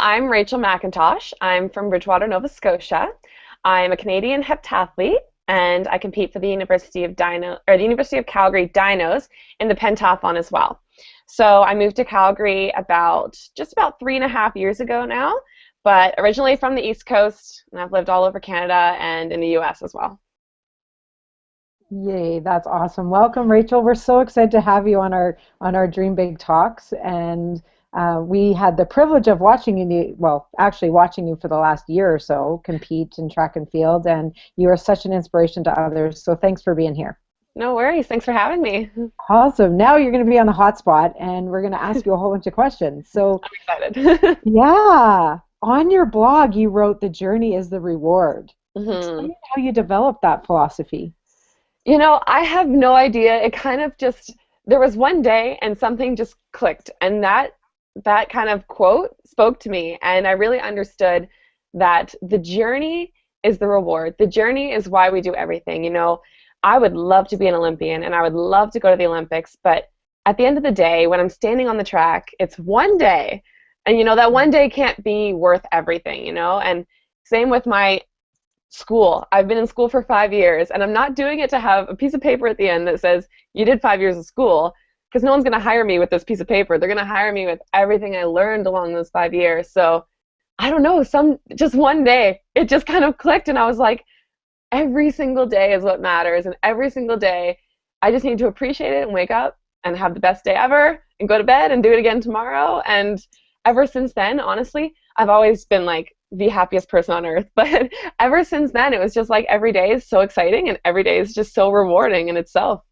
I'm Rachael McIntosh. I'm from Bridgewater, Nova Scotia. I'm a Canadian heptathlete, and I compete for the University of Calgary Dinos in the pentathlon as well. So I moved to Calgary just about 3.5 years ago now, but originally from the East Coast, and I've lived all over Canada and in the US as well. Yay, that's awesome. Welcome, Rachel. We're so excited to have you on our Dream Big Talks, and we had the privilege of watching you, well, actually watching you for the last year or so compete in track and field, and you are such an inspiration to others. So thanks for being here. No worries. Thanks for having me. Awesome. Now you're going to be on the hot spot, and we're going to ask you a whole bunch of questions. So, I'm excited. yeah, on your blog, you wrote "The journey is the reward." hmm Explain how you developed that philosophy. I have no idea. It kind of just, there was one day and something just clicked, and that kind of quote spoke to me, and I really understood that the journey is the reward. The journey is why we do everything. I would love to be an Olympian, and I would love to go to the Olympics, but at the end of the day, when I'm standing on the track, it's one day, and that one day can't be worth everything, and same with my school. I've been in school for 5 years, and I'm not doing it to have a piece of paper at the end that says you did 5 years of school, because no one's going to hire me with this piece of paper. They're going to hire me with everything I learned along those 5 years. So I don't know, just one day it just kind of clicked, and I was like, every single day is what matters, and every single day I just need to appreciate it and wake up and have the best day ever and go to bed and do it again tomorrow. And ever since then, honestly, I've always been like the happiest person on earth, but ever since then it was just like every day is so exciting, and every day is just so rewarding in itself.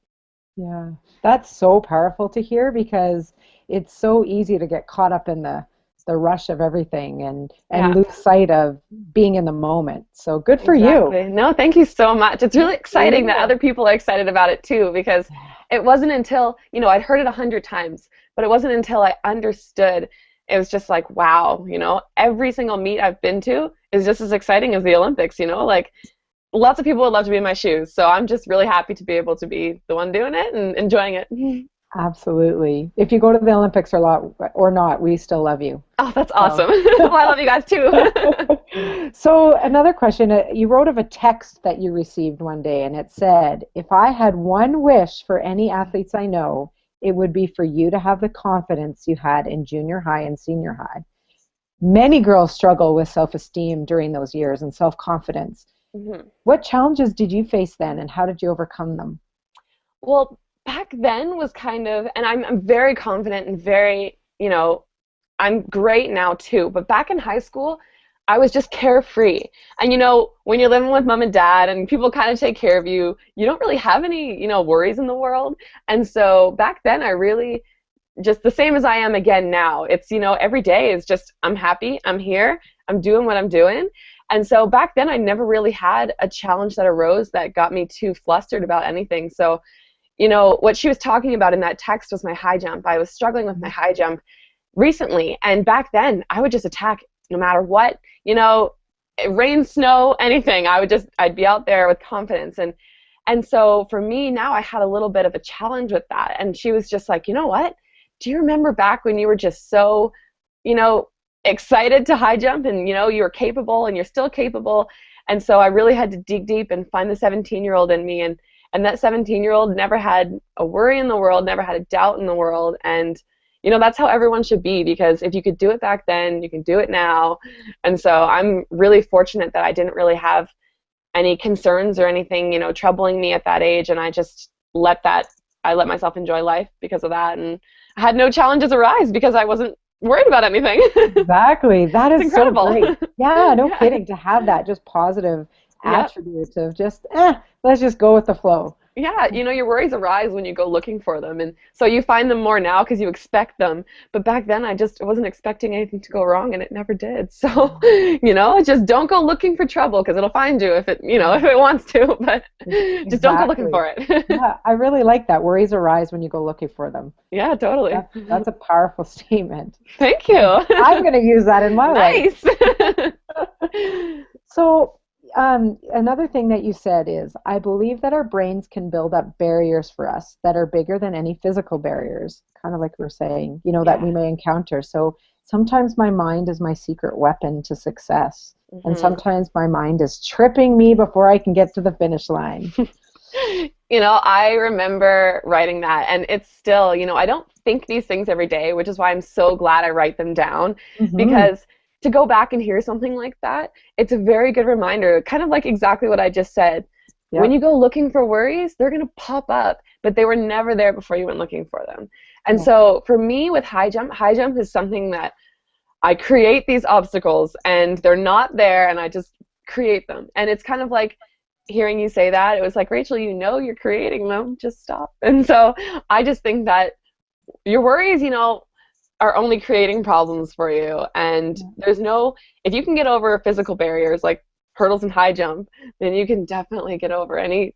Yeah, that's so powerful to hear, because it's so easy to get caught up in the rush of everything and Yeah. lose sight of being in the moment. So good for you. Exactly. No, thank you so much. It's really exciting that Yeah. other people are excited about it too, because it wasn't until, I'd heard it 100 times, but it wasn't until I understood. It was just like, wow, every single meet I've been to is just as exciting as the Olympics, like lots of people would love to be in my shoes. So I'm just really happy to be able to be the one doing it and enjoying it. Absolutely. If you go to the Olympics or not, we still love you. Oh, that's So. awesome. Well, I love you guys too. So another question, you wrote of a text that you received one day, and it said, "If I had one wish for any athletes I know, it would be for you to have the confidence you had in junior high and senior high." Many girls struggle with self-esteem during those years and self-confidence. Mhm. What challenges did you face then, and how did you overcome them? Well, back then was kind of, and I'm very confident and very, I'm great now too, but back in high school, I was just carefree. And when you're living with mom and dad and people kind of take care of you, you don't really have any, worries in the world. And so back then I really just the same as I am again now. It's, every day is just, I'm happy, I'm here, I'm doing what I'm doing. And so back then I never really had a challenge that arose that got me too flustered about anything. So what she was talking about in that text was my high jump. I was struggling with my high jump recently, and back then I would just attack no matter what, rain, snow, anything. I'd be out there with confidence. And so for me now, I had a little bit of a challenge with that. And she was just like, you know what? Do you remember back when you were just so, you know, excited to high jump, and you were capable, and you're still capable? And so I really had to dig deep and find the 17-year-old in me, and that 17-year-old never had a worry in the world, never had a doubt in the world. And that's how everyone should be, because if you could do it back then, you can do it now. And so I'm really fortunate that I didn't really have any concerns or anything, troubling me at that age, and I let myself enjoy life because of that, and I had no challenges arise because I wasn't worried about anything. Exactly. That is so incredible. great. Yeah, no Yeah. kidding. To have that just positive Yep. attributes of just, let's just go with the flow. Yeah, your worries arise when you go looking for them, and so you find them more now because you expect them. But back then, I wasn't expecting anything to go wrong, and it never did. So, just don't go looking for trouble, because it'll find you if it wants to. But just don't go looking Exactly. for it. Yeah, I really like that. Worries arise when you go looking for them. Yeah, totally. That's a powerful statement. Thank you. I'm going to use that in my life. Nice. So, another thing that you said is, I believe that our brains can build up barriers for us that are bigger than any physical barriers, kind of like we're saying, that we may encounter. So sometimes my mind is my secret weapon to success. And Hmm. sometimes my mind is tripping me before I can get to the finish line. I remember writing that, and it's still, I don't think these things every day, which is why I'm so glad I write them down, Hmm. because to go back and hear something like that, it's a very good reminder, kind of like exactly what I just said. When Yep. you go looking for worries, they're going to pop up, but they were never there before you went looking for them. And Yeah. so for me with high jump is something that I create these obstacles and they're not there and I just create them. And it's kind of like hearing you say that, it was like, Rachel, you're creating them, just stop. And so I just think that your worries, are only creating problems for you. And if you can get over physical barriers like hurdles and high jump, then you can definitely get over any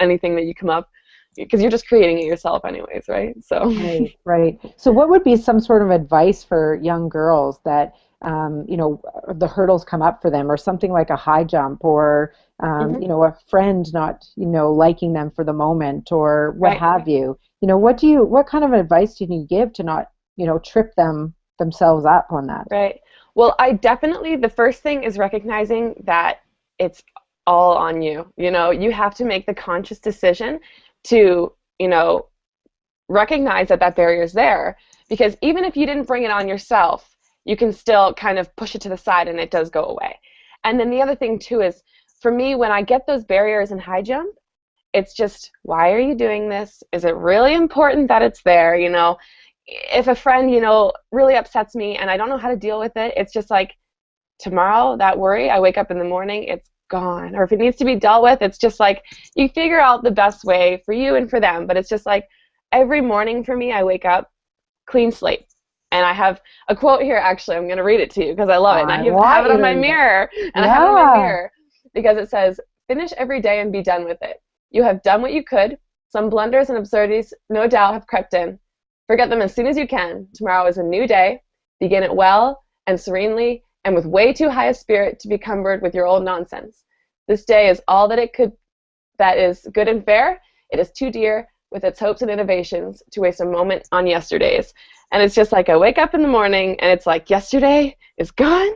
anything that you come up, because you're just creating it yourself anyways, right? So, Right, right. So what would be some sort of advice for young girls that, the hurdles come up for them, or something like a high jump, or, mhm, a friend not, liking them for the moment, or what right. have you? What kind of advice do you give to not, trip themselves up on that? Right. Well, the first thing is recognizing that it's all on you. You have to make the conscious decision to, recognize that that barrier is there. Because even if you didn't bring it on yourself, you can still kind of push it to the side and it does go away. And then the other thing too is, for me, when I get those barriers in high jump, it's just, why are you doing this? Is it really important that it's there? If a friend, really upsets me and I don't know how to deal with it, it's just like tomorrow, that worry, I wake up in the morning, it's gone. Or if it needs to be dealt with, it's just like you figure out the best way for you and for them. But it's just like every morning for me, I wake up clean slate. And I have a quote here, actually, I'm going to read it to you because I love it. And I I have want it you on to my read it. mirror, and I have it on my Yeah. mirror because it says, finish every day and be done with it. You have done what you could. Some blunders and absurdities, no doubt, have crept in. Forget them as soon as you can. Tomorrow is a new day. Begin it well and serenely and with way too high a spirit to be cumbered with your old nonsense. This day is all that is good and fair. It is too dear, with its hopes and innovations, to waste a moment on yesterday's. And it's just like I wake up in the morning and it's like yesterday is gone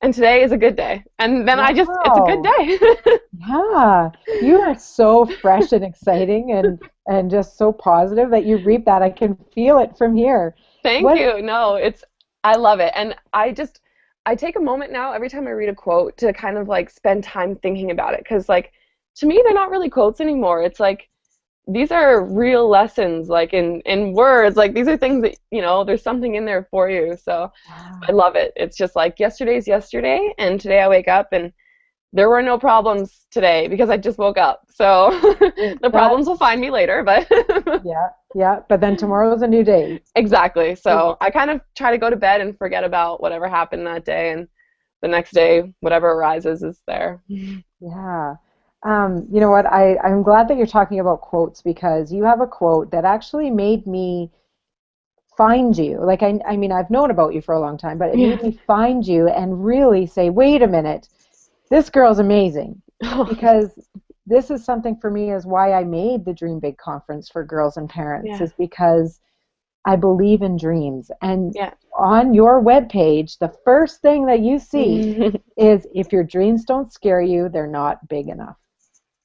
and today is a good day. And then it's a good Wow. day. Yeah, you are so fresh and exciting, and just so positive that you reap that. I can feel it from here. Thank What? you. No, I love it. And I take a moment now every time I read a quote to kind of like spend time thinking about it. Because, like, to me, they're not really quotes anymore. It's like these are real lessons, like in words. Like, these are things that, there's something in there for you. So I Wow. love it. It's just like yesterday's yesterday, and today I wake up and there were no problems today because I just woke up. So the That, problems will find me later, but yeah, yeah. But then tomorrow's a new day. exactly. So I kind of try to go to bed and forget about whatever happened that day, and the next day, whatever arises is there. Yeah. You know what? I'm glad that you're talking about quotes, because you have a quote that actually made me find you. Like, I mean, I've known about you for a long time, but it Yeah. made me find you and really say, wait a minute, this girl's amazing. Oh, Because this is something for me, is why I made the Dream Big conference for girls and parents, yeah. is because I believe in dreams. And Yeah. on your webpage, the first thing that you see is, if your dreams don't scare you, they're not big enough.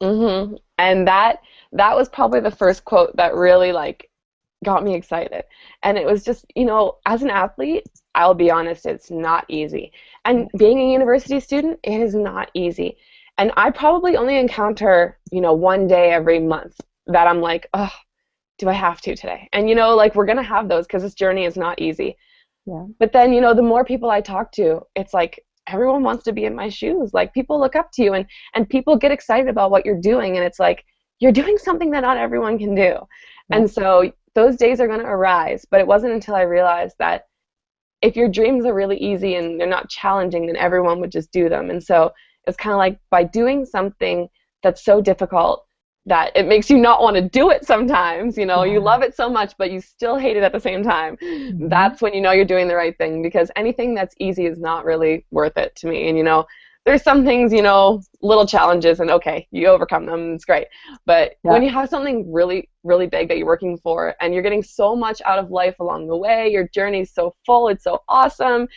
And that was probably the first quote that really like got me excited. And it was just, as an athlete, I'll be honest, it's not easy. And being a university student, it is not easy. And I probably only encounter, one day every month that I'm like, oh, do I have to today? And, like we're going to have those because this journey is not easy. Yeah. But then, the more people I talk to, it's like everyone wants to be in my shoes. Like people look up to you and people get excited about what you're doing. And it's like, you're doing something that not everyone can do. Yeah. And so those days are going to arise. But it wasn't until I realized that if your dreams are really easy and they're not challenging, then everyone would just do them. And so it's kind of like by doing something that's so difficult that it makes you not want to do it sometimes. You Yeah. love it so much, but you still hate it at the same time. Hmm. That's when you know you're doing the right thing, because anything that's easy is not really worth it to me. And, there's some things, little challenges, and okay, you overcome them, it's great. But Yeah. when you have something really, really big that you're working for, and you're getting so much out of life along the way, your journey's so full, it's so awesome,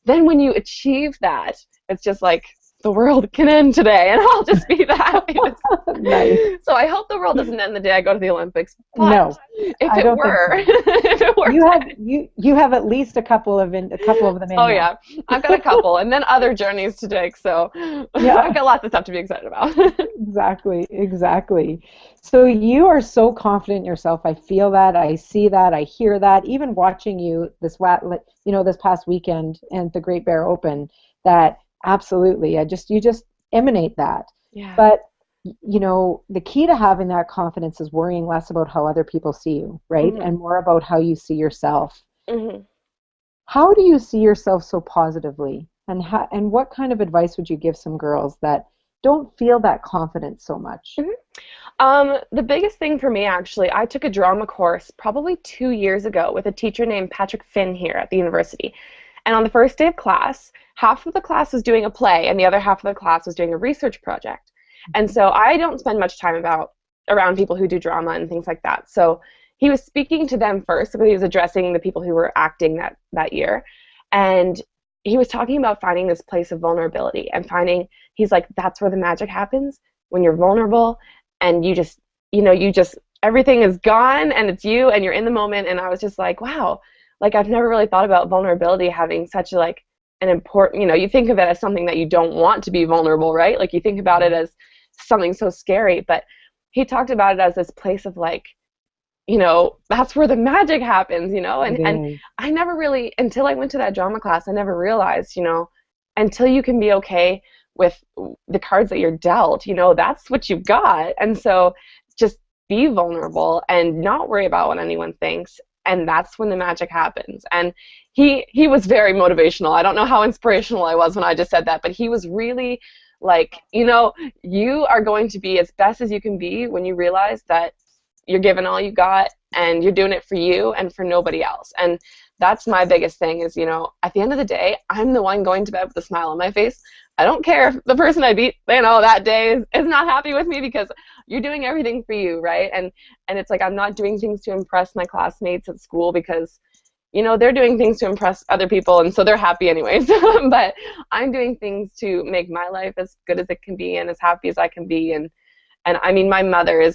then when you achieve that, it's just like the world can end today, and I'll just be the happiest. Nice. So I hope the world doesn't end the day I go to the Olympics. But No, if I it don't were, think so. if it were, You have at least a couple of them in oh now. yeah, I've got a couple, and then other journeys to take. So Yeah. I've got lots of stuff to be excited about. Exactly. So you are so confident in yourself. I feel that. I see that. I hear that. Even watching you this past weekend and the Great Bear Open, that absolutely. You just emanate that. Yeah. But the key to having that confidence is worrying less about how other people see you, right? Mm-hmm. And more about how you see yourself. Mm-hmm. How do you see yourself so positively? And what kind of advice would you give some girls that don't feel that confidence so much? The biggest thing for me, actually, I took a drama course probably 2 years ago with a teacher named Patrick Finn here at the university. And on the first day of class, half of the class was doing a play, and the other half of the class was doing a research project. And so I don't spend much time around people who do drama and things like that. So he was speaking to them first, because he was addressing the people who were acting that year. And he was talking about finding this place of vulnerability and he's like, that's where the magic happens, when you're vulnerable and you just, everything is gone and it's you and you're in the moment. And I was just like, wow, like I've never really thought about vulnerability having such an important, you think of it as something that you don't want to be vulnerable, right? Like you think about it as something so scary, but he talked about it as this place of that's where the magic happens, and I never really, until I went to that drama class, I never realized, until you can be okay with the cards that you're dealt, that's what you've got. And so just be vulnerable and not worry about what anyone thinks. And that's when the magic happens. And he was very motivational. I don't know how inspirational I was when I just said that, but he was really like, you are going to be as best as you can be when you realize that you're giving all you got and you're doing it for you and for nobody else. And that's my biggest thing is, at the end of the day, I'm the one going to bed with a smile on my face. I don't care if the person I beat, that day is not happy with me, because you're doing everything for you, right? And it's like I'm not doing things to impress my classmates at school because, they're doing things to impress other people, and so they're happy anyways. But I'm doing things to make my life as good as it can be and as happy as I can be. And I mean, my mother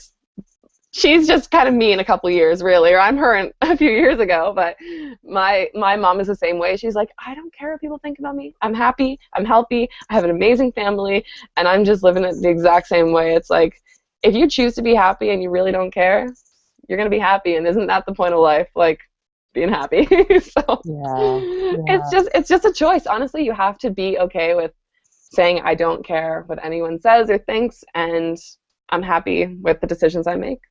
she's just kind of me in a couple years, really, or I'm her a few years ago, but my mom is the same way. She's like, I don't care what people think about me. I'm happy, I'm healthy, I have an amazing family, and I'm just living it the exact same way. It's like, if you choose to be happy and you really don't care, you're going to be happy, and isn't that the point of life, like being happy? So Yeah. it's just a choice. Honestly, you have to be okay with saying, I don't care what anyone says or thinks, and I'm happy with the decisions I make.